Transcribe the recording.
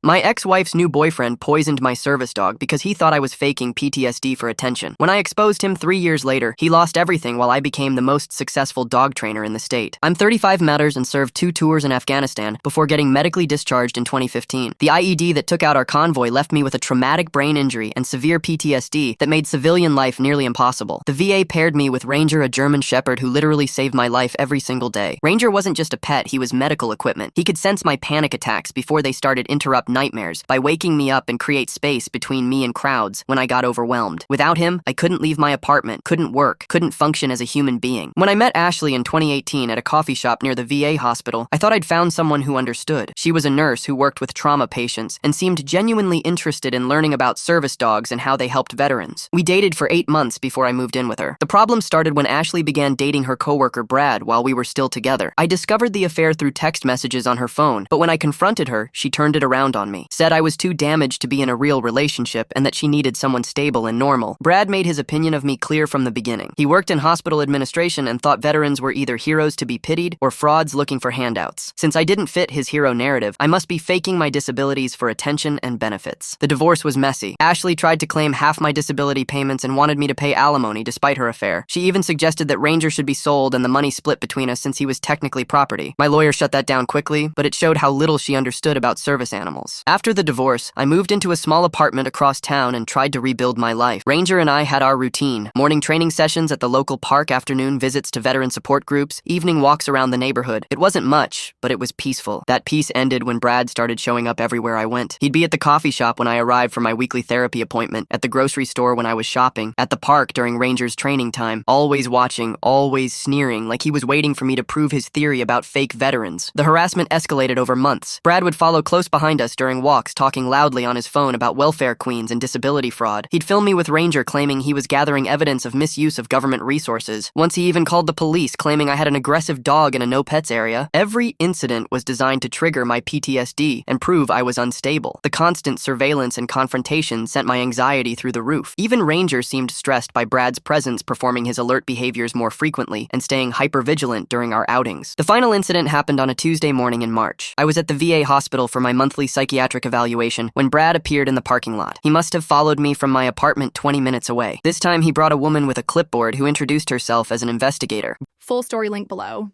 My ex-wife's new boyfriend poisoned my service dog because he thought I was faking PTSD for attention. When I exposed him 3 years later, he lost everything while I became the most successful dog trainer in the state. I'm 35 matters and served 2 tours in Afghanistan before getting medically discharged in 2015. The IED that took out our convoy left me with a traumatic brain injury and severe PTSD that made civilian life nearly impossible. The VA paired me with Ranger, a German Shepherd who literally saved my life every single day. Ranger wasn't just a pet, he was medical equipment. He could sense my panic attacks before they started interrupt nightmares by waking me up and create space between me and crowds when I got overwhelmed. Without him, I couldn't leave my apartment, couldn't work, couldn't function as a human being. When I met Ashley in 2018 at a coffee shop near the VA hospital, I thought I'd found someone who understood. She was a nurse who worked with trauma patients and seemed genuinely interested in learning about service dogs and how they helped veterans. We dated for 8 months before I moved in with her. The problem started when Ashley began dating her coworker Brad while we were still together. I discovered the affair through text messages on her phone, but when I confronted her, she turned it around on me, said I was too damaged to be in a real relationship and that she needed someone stable and normal. Brad made his opinion of me clear from the beginning. He worked in hospital administration and thought veterans were either heroes to be pitied or frauds looking for handouts. Since I didn't fit his hero narrative, I must be faking my disabilities for attention and benefits. The divorce was messy. Ashley tried to claim half my disability payments and wanted me to pay alimony despite her affair. She even suggested that Ranger should be sold and the money split between us since he was technically property. My lawyer shut that down quickly, but it showed how little she understood about service animals. After the divorce, I moved into a small apartment across town and tried to rebuild my life. Ranger and I had our routine: morning training sessions at the local park, afternoon visits to veteran support groups, evening walks around the neighborhood. It wasn't much, but it was peaceful. That peace ended when Brad started showing up everywhere I went. He'd be at the coffee shop when I arrived for my weekly therapy appointment, at the grocery store when I was shopping, at the park during Ranger's training time, always watching, always sneering, like he was waiting for me to prove his theory about fake veterans. The harassment escalated over months. Brad would follow close behind us during walks, talking loudly on his phone about welfare queens and disability fraud. He'd film me with Ranger claiming he was gathering evidence of misuse of government resources. Once he even called the police, claiming I had an aggressive dog in a no-pets area. Every incident was designed to trigger my PTSD and prove I was unstable. The constant surveillance and confrontation sent my anxiety through the roof. Even Ranger seemed stressed by Brad's presence, performing his alert behaviors more frequently and staying hypervigilant during our outings. The final incident happened on a Tuesday morning in March. I was at the VA hospital for my monthly psychiatric evaluation when Brad appeared in the parking lot. He must have followed me from my apartment 20 minutes away. This time he brought a woman with a clipboard who introduced herself as an investigator. Full story link below.